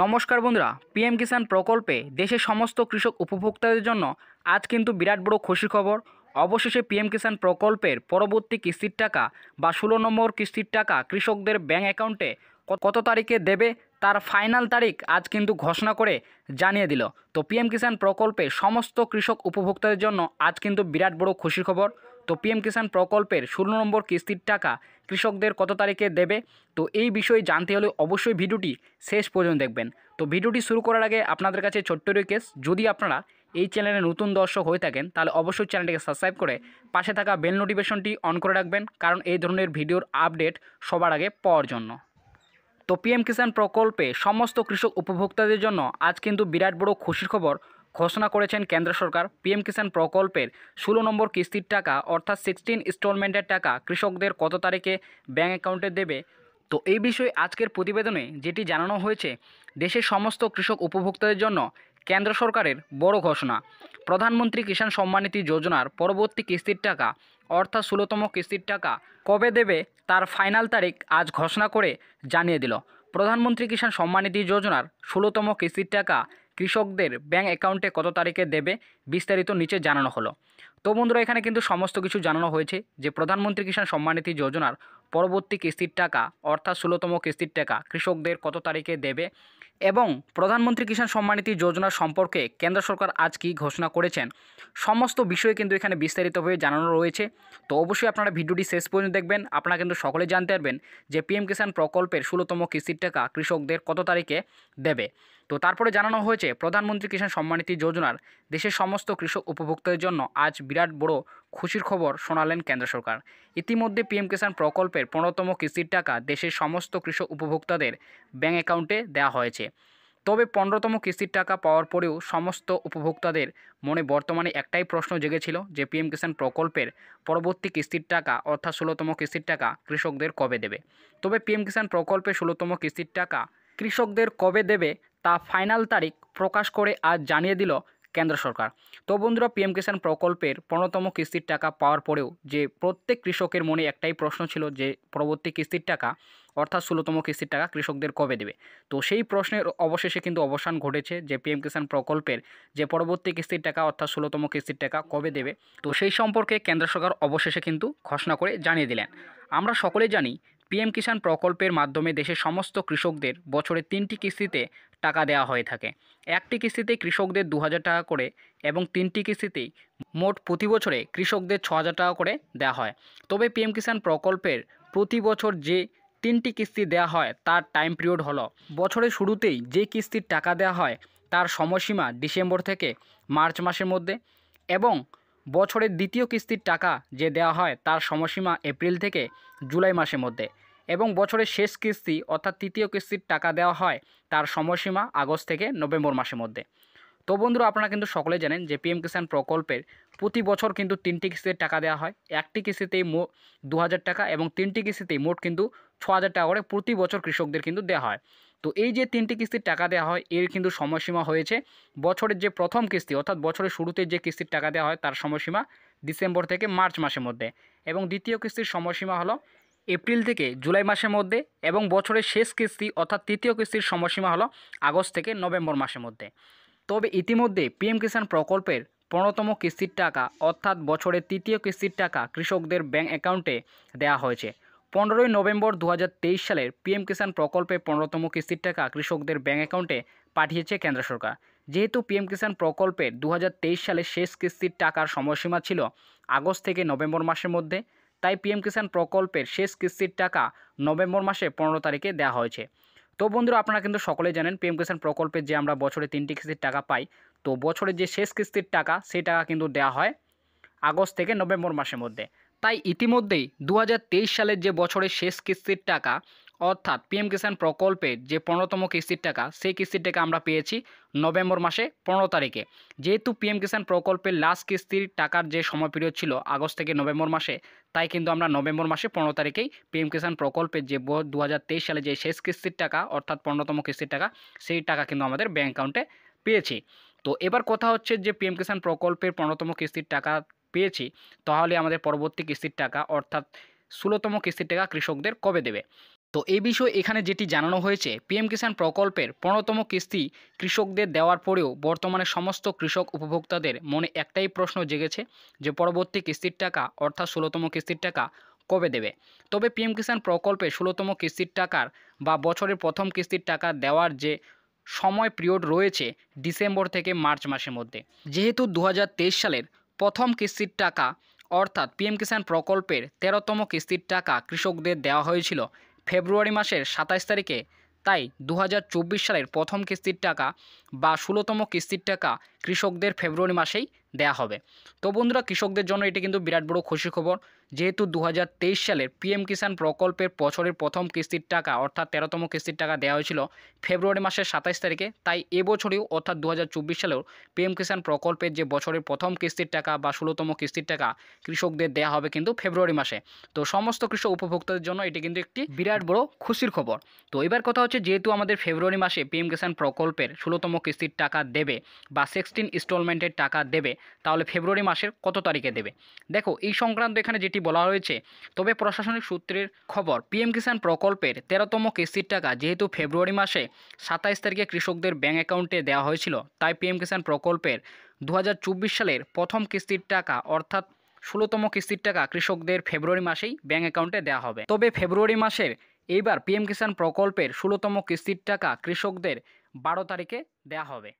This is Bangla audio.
নমস্কার বন্ধুরা, পিএম কিষাণ প্রকল্পে দেশের সমস্ত কৃষক উপভোক্তাদের জন্য আজ কিন্তু বিরাট বড় খুশির খবর। অবশেষে পিএম কিষাণ প্রকল্পের পরবর্তী কিস্তির টাকা বা 16 নম্বর কিস্তির টাকা কৃষকদের ব্যাংক অ্যাকাউন্টে কত তারিখে দেবে তার ফাইনাল তারিখ আজ কিন্তু ঘোষণা করে জানিয়ে দিল। তো পিএম কিষাণ প্রকল্পে সমস্ত কৃষক উপভোক্তাদের জন্য আজ কিন্তু বিরাট বড় খুশির খবর। তো পিএম কিষাণ প্রকল্পের 16 নম্বর কিস্তির টাকা কৃষকদের কত তারিখে দেবে, তো এই বিষয়ে জানতে হলে অবশ্যই ভিডিওটি শেষ পর্যন্ত দেখবেন। তো ভিডিওটি শুরু করার আগে আপনাদের কাছে ছোট্ট রিকোয়েস্ট, যদি আপনারা এই চ্যানেলে নতুন দর্শক হয়ে থাকেন তাহলে অবশ্যই চ্যানেলটিকে সাবস্ক্রাইব করে পাশে থাকা বেল নোটিফিকেশনটি অন করে রাখবেন, কারণ এই ধরনের ভিডিওর আপডেট সবার আগে পাওয়ার জন্য। তো পিএম কিষাণ প্রকল্পে সমস্ত কৃষক উপভোক্তাদের জন্য আজ কিন্তু বিরাট বড় খুশির খবর ঘোষণা করেছেন কেন্দ্র সরকার। পিএম কিষাণ প্রকল্পের 16 নম্বর কিস্তির টাকা অর্থাৎ 16 ইনস্টলমেন্টের টাকা কৃষকদের কত তারিখে ব্যাঙ্ক অ্যাকাউন্টে দেবে। তো এই বিষয়ে আজকের প্রতিবেদনে যেটি জানানো হয়েছে, দেশের সমস্ত কৃষক উপভোক্তাদের জন্য কেন্দ্র সরকারের বড় ঘোষণা। প্রধানমন্ত্রী কিষাণ সম্মান নিধি যোজনার পরবর্তী কিস্তির টাকা অর্থাৎ 16তম কিস্তির টাকা কবে দেবে তার ফাইনাল তারিখ আজ ঘোষণা করে জানিয়ে দিল। প্রধানমন্ত্রী কিষাণ সম্মান নিধি যোজনার 16তম কিস্তির টাকা কৃষকদের ব্যাঙ্ক অ্যাকাউন্টে কত তারিখে দেবে বিস্তারিত নিচে জানানো হলো। তো বন্ধুরা, এখানে কিন্তু সমস্ত কিছু জানানো হয়েছে যে প্রধানমন্ত্রী কিষাণ সম্মান নিধি যোজনার পরবর্তী কিস্তির টাকা অর্থাৎ 16তম কিস্তির টাকা কৃষকদের কত তারিখে দেবে এবং প্রধানমন্ত্রী কিষাণ সম্মান নিধি যোজনা সম্পর্কে কেন্দ্র সরকার আজ কী ঘোষণা করেছেন, সমস্ত বিষয়ে কিন্তু এখানে বিস্তারিতভাবে জানানো রয়েছে। তো অবশ্যই আপনারা ভিডিওটি শেষ পর্যন্ত দেখবেন, আপনারা কিন্তু সকলে জানতে পারবেন যে পিএম কিষাণ প্রকল্পের 16তম কিস্তির টাকা কৃষকদের কত তারিখে দেবে। তো তারপরে জানানো হয়েছে প্রধানমন্ত্রী কিষাণ সম্মান নিধি যোজনার দেশের সমস্ত কৃষক উপভোক্তাদের জন্য আজ বিরাট বড় খুশির খবর শোনালেন কেন্দ্র সরকার। ইতিমধ্যে পিএম কিষাণ প্রকল্পের 15তম কিস্তির টাকা দেশের সমস্ত কৃষক উপভোক্তাদের ব্যাঙ্ক অ্যাকাউন্টে দেওয়া হয়েছে। তবে 15তম কিস্তির টাকা পাওয়ার পরেও সমস্ত উপভোক্তাদের মনে বর্তমানে একটাই প্রশ্ন জেগেছিল যে পিএম কিষাণ প্রকল্পের পরবর্তী কিস্তির টাকা অর্থাৎ 16তম কিস্তির টাকা কৃষকদের কবে দেবে। তবে পিএম কিষাণ প্রকল্পের 16তম কিস্তির টাকা কৃষকদের কবে দেবে তা ফাইনাল তারিখ প্রকাশ করে আজ জানিয়ে দিল কেন্দ্র সরকার। তো বন্ধুরা, পিএম কিষাণ প্রকল্পের 15তম কিস্তির টাকা পাওয়ার পরেও যে প্রত্যেক কৃষকের মনে একটাই প্রশ্ন ছিল যে পরবর্তী কিস্তির টাকা অর্থাৎ 16তম কিস্তির টাকা কৃষকদের কবে দেবে। তো সেই প্রশ্নের অবশেষে কিন্তু অবসান ঘটেছে যে পিএম কিষাণ প্রকল্পের যে পরবর্তী কিস্তির টাকা অর্থাৎ 16তম কিস্তির টাকা কবে দেবে, তো সেই সম্পর্কে কেন্দ্র সরকার অবশেষে কিন্তু ঘোষণা করে জানিয়ে দিলেন। আমরা সকলেই জানি পিএম কিষাণ প্রকল্পের মাধ্যমে দেশের সমস্ত কৃষকদের বছরে 3টি কিস্তিতে টাকা দেওয়া হয়ে থাকে। একটি কিস্তিতে কৃষকদের 2000 টাকা করে এবং 3টি কিস্তিতেই মোট প্রতি বছরে কৃষকদের 6000 টাকা করে দেওয়া হয়। তবে পিএম কিষাণ প্রকল্পের প্রতি বছর যে 3টি কিস্তি দেওয়া হয় তার টাইম পিরিয়ড হলো, বছরের শুরুতেই যে কিস্তির টাকা দেওয়া হয় তার সময়সীমা ডিসেম্বর থেকে মার্চ মাসের মধ্যে এবং বছরের দ্বিতীয় কিস্তির টাকা যে দেওয়া হয় তার সময়সীমা এপ্রিল থেকে জুলাই মাসের মধ্যে এবং বছরের শেষ কিস্তি অর্থাৎ তৃতীয় কিস্তির টাকা দেওয়া হয় তার সময়সীমা আগস্ট থেকে নভেম্বর মাসের মধ্যে। তো বন্ধুরা, আপনারা কিন্তু সকলে জানেন যে পিএম কিষাণ প্রকল্পের প্রতি বছর কিন্তু 3টি কিস্তিতে টাকা দেওয়া হয়। একটি কিস্তিতেই 2000 টাকা এবং 3টি কিস্তিতেই মোট কিন্তু 6000 টাকা করে প্রতি বছর কৃষকদের কিন্তু দেওয়া হয়। তো এই যে 3টি কিস্তির টাকা দেওয়া হয় এর কিন্তু সময়সীমা হয়েছে বছরের যে প্রথম কিস্তি অর্থাৎ বছরের শুরুতে যে কিস্তির টাকা দেওয়া হয় তার সময়সীমা ডিসেম্বর থেকে মার্চ মাসের মধ্যে এবং দ্বিতীয় কিস্তির সময়সীমা হলো এপ্রিল থেকে জুলাই মাসের মধ্যে এবং বছরের শেষ কিস্তি অর্থাৎ তৃতীয় কিস্তির সময়সীমা হলো আগস্ট থেকে নভেম্বর মাসের মধ্যে। তবে ইতিমধ্যে পিএম কিষাণ প্রকল্পের 15তম কিস্তির টাকা অর্থাৎ বছরের তৃতীয় কিস্তির টাকা কৃষকদের ব্যাঙ্ক অ্যাকাউন্টে দেওয়া হয়েছে। 15ই নভেম্বর 2023 সালের পিএম কিষাণ প্রকল্পে 15তম কিস্তির টাকা কৃষকদের ব্যাঙ্ক অ্যাকাউন্টে পাঠিয়েছে কেন্দ্র সরকার। যেহেতু পিএম কিষাণ প্রকল্পের 2023 সালের শেষ কিস্তির টাকার সময়সীমা ছিল আগস্ট থেকে নভেম্বর মাসের মধ্যে, তাই পিএম কিষাণ প্রকল্পের শেষ কিস্তির টাকা নভেম্বর মাসে 15 তারিখে দেওয়া হয়েছে। তো বন্ধুরা, আপনারা কিন্তু সকলেই জানেন পিএম কিষাণ প্রকল্পে যে আমরা বছরে 3টি কিস্তির টাকা পাই, তো বছরের যে শেষ কিস্তির টাকা সেই টাকা কিন্তু দেওয়া হয় আগস্ট থেকে নভেম্বর মাসের মধ্যে। তাই ইতিমধ্যেই 2023 সালের যে বছরের শেষ কিস্তির টাকা অর্থাৎ পিএম কিষাণ প্রকল্পের যে 15তম কিস্তির টাকা সেই কিস্তির টাকা আমরা পেয়েছি নভেম্বর মাসে 15 তারিখে। যেহেতু পিএম কিষাণ প্রকল্পের লাস্ট কিস্তির টাকার যে সময় পিরিয়ড ছিল আগস্ট থেকে নভেম্বর মাসে, তাই কিন্তু আমরা নভেম্বর মাসে 15 তারিখেই পিএম কিষাণ প্রকল্পের যে 2023 সালে যে শেষ কিস্তির টাকা অর্থাৎ 15তম কিস্তির টাকা সেই টাকা কিন্তু আমাদের ব্যাঙ্ক অ্যাকাউন্টে পেয়েছি। তো এবার কথা হচ্ছে যে পিএম কিষাণ প্রকল্পের 15তম কিস্তির টাকা পেয়েছি, তাহলে আমাদের পরবর্তী কিস্তির টাকা অর্থাৎ 16তম কিস্তির টাকা কৃষকদের কবে দেবে। তো এই বিষয়ে এখানে যেটি জানানো হয়েছে, পিএম কিষাণ প্রকল্পের 15তম কিস্তি কৃষকদের দেওয়ার পরেও বর্তমানে সমস্ত কৃষক উপভোক্তাদের মনে একটাই প্রশ্ন জেগেছে যে পরবর্তী কিস্তির টাকা অর্থাৎ 16তম কিস্তির টাকা কবে দেবে। তবে পিএম কিষাণ প্রকল্পে 16তম কিস্তির টাকার বা বছরের প্রথম কিস্তির টাকা দেওয়ার যে সময় পিরিয়ড রয়েছে ডিসেম্বর থেকে মার্চ মাসের মধ্যে। যেহেতু 2023 সালের প্রথম কিস্তির টাকা অর্থাৎ পিএম কিষাণ প্রকল্পের 13তম কিস্তির টাকা কৃষকদের দেওয়া হয়েছিল ফেব্রুয়ারি মাসের 27 তারিখে, তাই 2024 সালের প্রথম কিস্তির টাকা বা 16তম কিস্তির টাকা কৃষকদের ফেব্রুয়ারি মাসেই দেওয়া হবে। তো বন্ধুরা, কৃষকদের জন্য এটি কিন্তু বিরাট বড় খুশি খবর। যেহেতু 2023 সালের পিএম কিষাণ প্রকল্পের বছরের প্রথম কিস্তির টাকা অর্থাৎ 13তম কিস্তির টাকা দেওয়া হয়েছিল ফেব্রুয়ারি মাসের 27 তারিখে, তাই এবছরেও অর্থাৎ 2024 সালেও পিএম কিষাণ প্রকল্পের যে বছরের প্রথম কিস্তির টাকা বা 16তম কিস্তির টাকা কৃষকদের দেওয়া হবে কিন্তু ফেব্রুয়ারি মাসে। তো সমস্ত কৃষক উপভোক্তাদের জন্য এটি কিন্তু একটি বিরাট বড় খুশির খবর। তো এবার কথা হচ্ছে, যেহেতু আমাদের ফেব্রুয়ারি মাসে পিএম কিষাণ প্রকল্পের 16তম কিস্তির টাকা দেবে বা 16 ইনস্টলমেন্টের টাকা দেবে, তাহলে ফেব্রুয়ারি মাসের কত তারিখে দেবে? দেখো, এই সংক্রান্ত এখানে যেটি বলা হয়েছে, তবে প্রশাসনিক সূত্রের খবর, পিএম কিষাণ প্রকল্পের 13তম কিস্তির টাকা যেহেতু ফেব্রুয়ারি মাসে 27 তারিখে কৃষকদের ব্যাঙ্ক অ্যাকাউন্টে দেওয়া হয়েছিল, তাই পিএম কিষাণ প্রকল্পের 2024 সালের প্রথম কিস্তির টাকা অর্থাৎ 16তম কিস্তির টাকা কৃষকদের ফেব্রুয়ারি মাসেই ব্যাঙ্ক অ্যাকাউন্টে দেওয়া হবে। তবে ফেব্রুয়ারি মাসের এইবার পিএম কিষাণ প্রকল্পের 16তম কিস্তির টাকা কৃষকদের 12 তারিখে দেওয়া হবে।